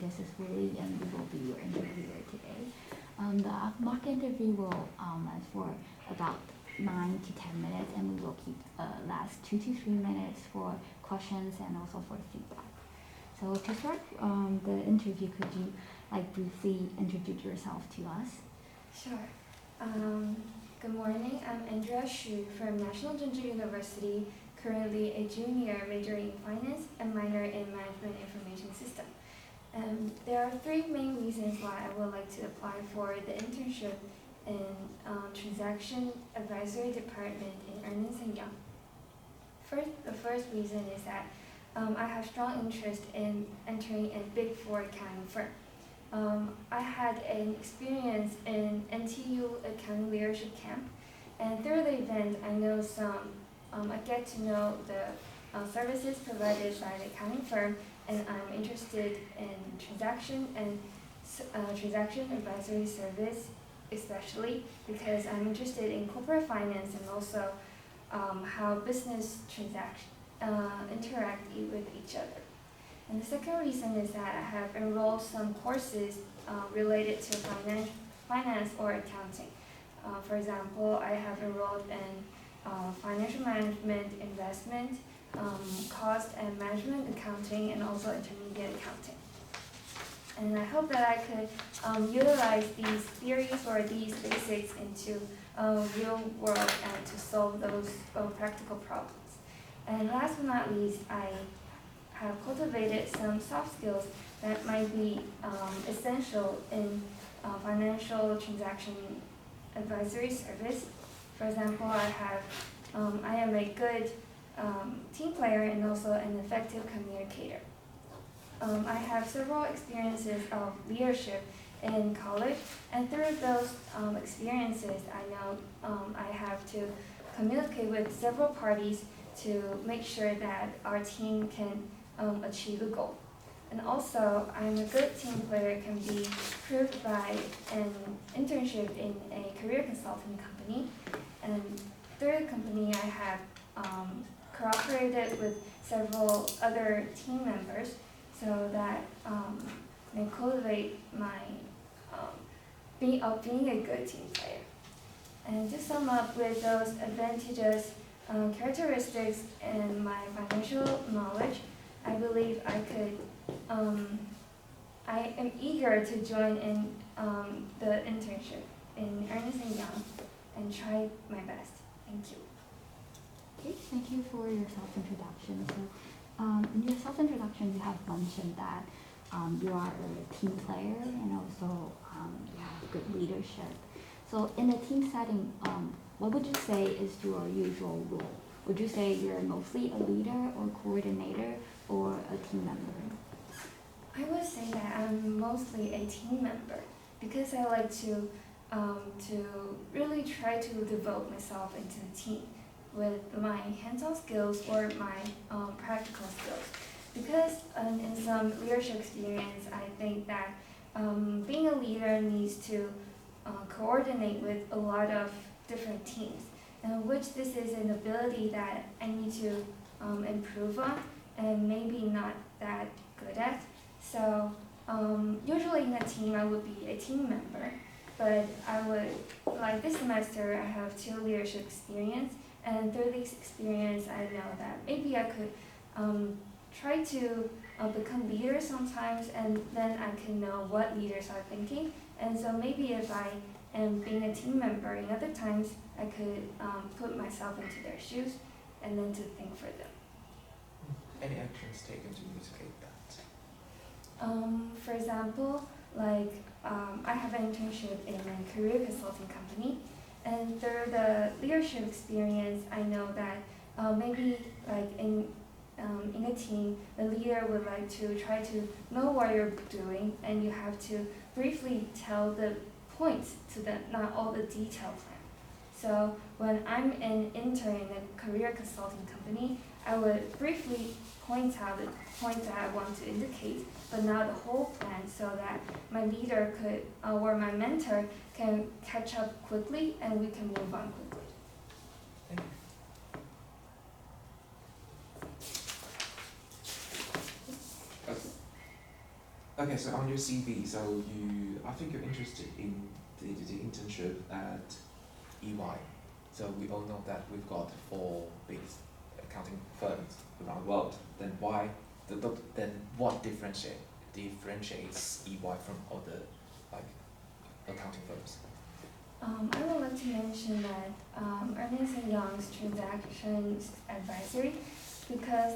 this is Willie, and we will be your interviewer today. The mock interview will last for about 9 to 10 minutes, and we will keep last 2 to 3 minutes for questions and also for feedback. So to start the interview, could you briefly introduce yourself to us? Sure. Good morning. I'm Andrea from National Jeonju University, currently a junior majoring in finance and minor in management information system. There are three main reasons why I would like to apply for the internship in Transaction Advisory Department in Ernst & Young. The first reason is that I have strong interest in entering a Big Four accounting firm. I had an experience in NTU Accounting Leadership Camp, and through the event I get to know the services provided by the accounting firm, and I'm interested in transaction advisory service, especially because I'm interested in corporate finance and also how business transactions interact with each other. And the second reason is that I have enrolled some courses related to finance or accounting. For example, I have enrolled in financial management, investment, cost and management accounting, and also intermediate accounting. And I hope that I could utilize these theories or these basics into real world and to solve those practical problems. And last but not least, I have cultivated some soft skills that might be essential in financial transaction advisory service. For example, I am a good team player and also an effective communicator. I have several experiences of leadership in college, and through those experiences, I know I have to communicate with several parties to make sure that our team can achieve a goal. And also, I'm a good team player can be proved by an internship in a career consulting company. And through the company, I have cooperated with several other team members so that they cultivate my being a good team player. And to sum up with those advantages, characteristics, and my financial knowledge, I believe I am eager to join in the internship in Ernst & Young and try my best. Thank you. Okay, thank you for your self-introduction. So, in your self-introduction, you have mentioned that you are a team player and also you have good leadership. So, in a team setting, what would you say is your usual role? Would you say you're mostly a leader or coordinator or a team member? I would say that I'm mostly a team member because I like to really try to devote myself into the team with my hands-on skills or my practical skills. Because in some leadership experience, I think that being a leader needs to coordinate with a lot of different teams, and which this is an ability that I need to improve on and maybe not that good at. So usually in a team I would be a team member, but like this semester I have 2 leadership experience, and through this experience I know that maybe I could try to become leader sometimes, and then I can know what leaders are thinking. And so maybe if I am being a team member in other times, I could put myself into their shoes and then to think for them. Any actions taken to mitigate that? For example, I have an internship in a career consulting company, and through the leadership experience, I know that maybe in a team, the leader would like to try to know what you're doing, and you have to briefly tell the points to them, not all the detailed plan. So when I'm an intern in a career consulting company, I would briefly point out the points that I want to indicate, but not the whole plan, so that my leader could, or my mentor can catch up quickly and we can move on quickly. Thank you. Okay, so on your CV, I think you're interested in the internship at EY. So we all know that we've got 4 big accounting firms around the world. Then then what differentiates EY from other like accounting firms? I would like to mention that Ernst & Young's transactions advisory, because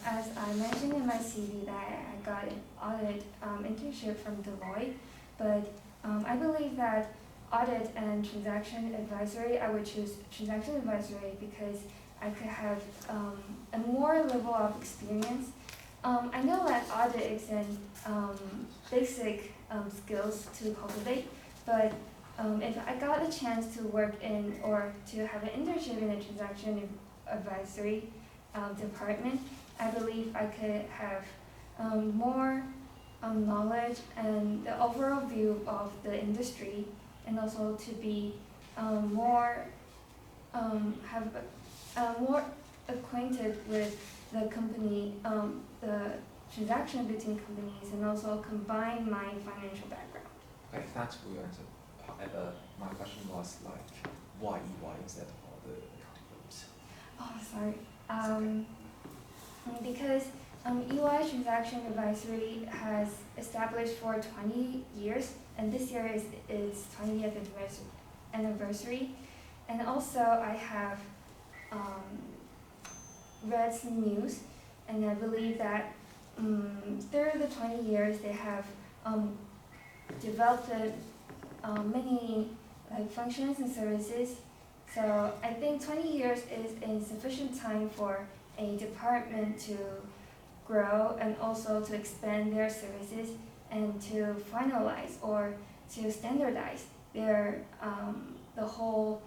as I mentioned in my CV that I got an audit internship from Deloitte, but I believe that audit and transaction advisory, I would choose transaction advisory because I could have a more level of experience. I know that audit is an basic skills to cultivate, but if I got a chance to work in or to have an internship in a transaction advisory department, I believe I could have more knowledge and the overall view of the industry, and also to be more more acquainted with the company, the transaction between companies, and also combine my financial background. Okay, that's a good answer. However, my question was like, why EY instead of other accounting firms? Oh, sorry. Because EY Transaction Advisory has established for 20 years, and this year is 20th anniversary. And also I have read some news, and I believe that through the 20 years they have developed many functions and services. So I think 20 years is a sufficient time for a department to grow and also to expand their services and to finalize or to standardize their the whole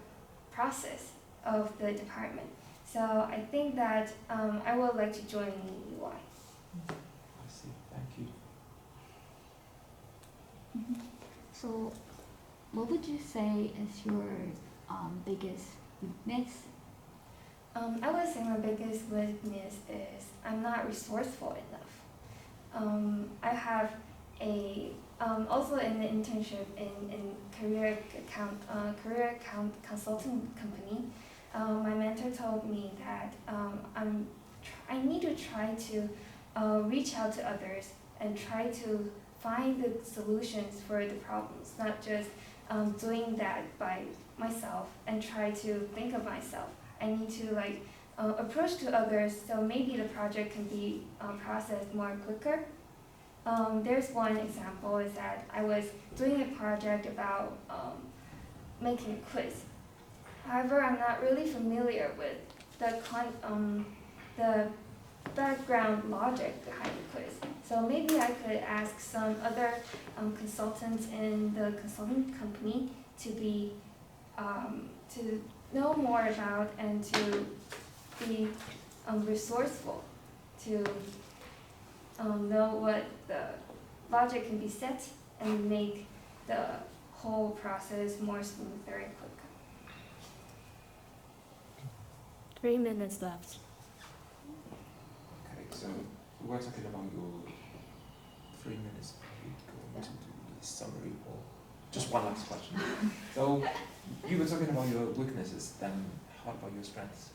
process of the department. So I think that I would like to join EY. I see. Thank you. So, what would you say is your biggest weakness? I would say my biggest weakness is I'm not resourceful enough. I have also in the internship in career account consulting company. My mentor told me that I need to try to reach out to others and try to find the solutions for the problems, not just doing that by myself and try to think of myself. I need to approach to others, so maybe the project can be processed more quicker. There's one example is that I was doing a project about making a quiz. However, I'm not really familiar with the background logic behind the quiz. So maybe I could ask some other consultants in the consulting company to be to know more about and to be resourceful to know what the logic can be set and make the whole process more smoother and quicker. 3 minutes left. Okay, so we were talking about your 3 minutes. Are you going to do the summary or just one last question? So you were talking about your weaknesses, then how about your strengths?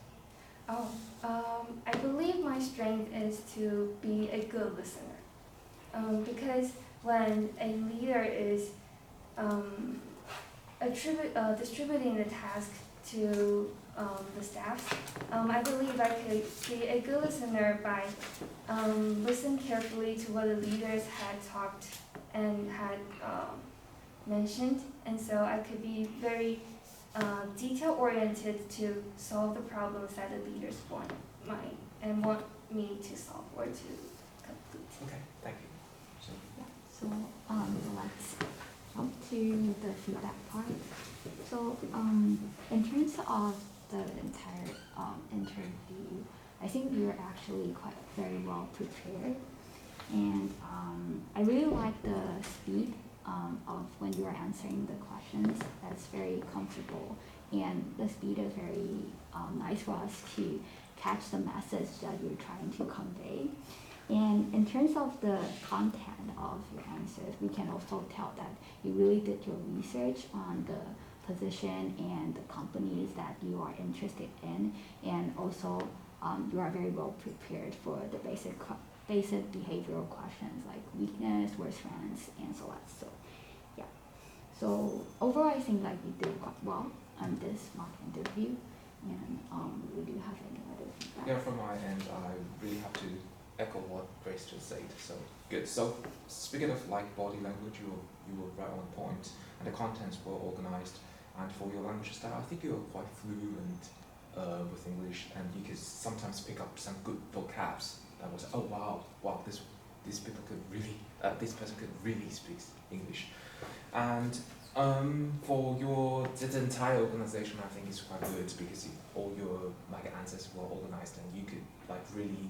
I believe my strength is to be a good listener. Because when a leader is distributing the task to the staff, I believe I could be a good listener by listening carefully to what the leaders had talked and had mentioned, and so I could be very detail-oriented to solve the problems that the leaders want me to solve or to complete. Okay, thank you. So let's jump to the feedback part. So in terms of the entire interview, I think you're actually very well prepared, and I really like the speed of when you are answering the questions. That's very comfortable, and the speed is very nice for us to catch the message that you're trying to convey. And in terms of the content of your answers, we can also tell that you really did your research on the position and the companies that you are interested in, and also you are very well prepared for the basic behavioral questions like weakness, worst strengths, and so on. So yeah. So overall, I think like you did quite well on this mock interview, and we do have any other feedback? Yeah, from my end, I really have to echo what Grace just said. So good. So speaking of like body language, you were right on point, and the contents were organized. And for your language style, I think you were quite fluent with English, and you could sometimes pick up some good vocabs. That was wow, this people could really this person could really speak English. And for the entire organization, I think it's quite good because all your like answers were organized, and you could like really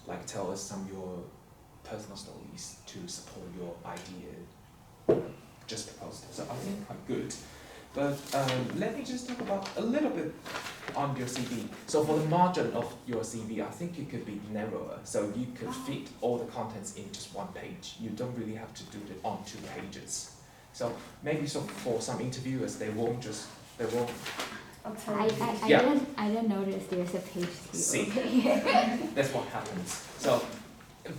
like tell us some of your personal stories to support your idea just proposed. So I think quite good. But let me just talk about a little bit on your CV. So for the margin of your CV, I think it could be narrower. So you could fit all the contents in just one page. You don't really have to do it on 2 pages. So maybe for some interviewers, they won't. I'll tell I, you. I, I, Yeah. didn't, I didn't notice there's a page See. over here. That's what happens. So,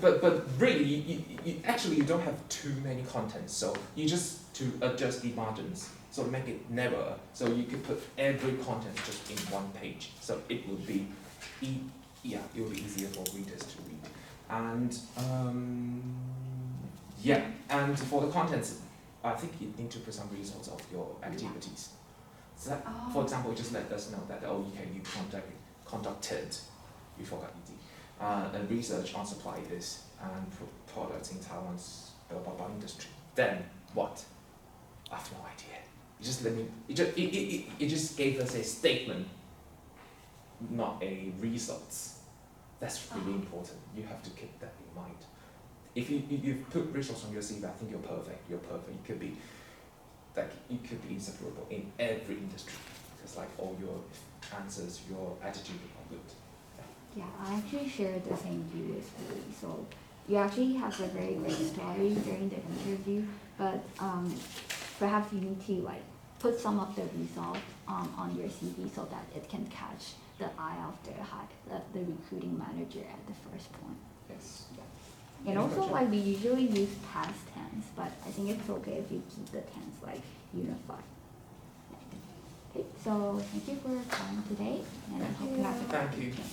but really, you actually you don't have too many contents. So you just to adjust the margins. So make it narrower. So you can put every content just in one page. So it will be, it will be easier for readers to read. And and for the contents, I think you need to put some results of your activities. So that, for example, just let us know that you conducted, you forgot a research on suppliers and products in Taiwan's blah blah blah industry. Then what? I have no idea. It just gave us a statement, not a results. That's really important. You have to keep that in mind. If you put results on your CV, I think you're perfect. You're perfect. You could be inseparable in every industry. Because like all your answers, your attitude are good. Yeah, I actually share the same view as Lee. So you actually have a very great story during the interview, but perhaps you need to like put some of the results on your CV so that it can catch the eye of the recruiting manager at the first point. Yes. Yeah. And also like we usually use past tense, but I think it's okay if you keep the tense like unified. Okay, so thank you for your time today, and I hope you have a Thank great you. weekend.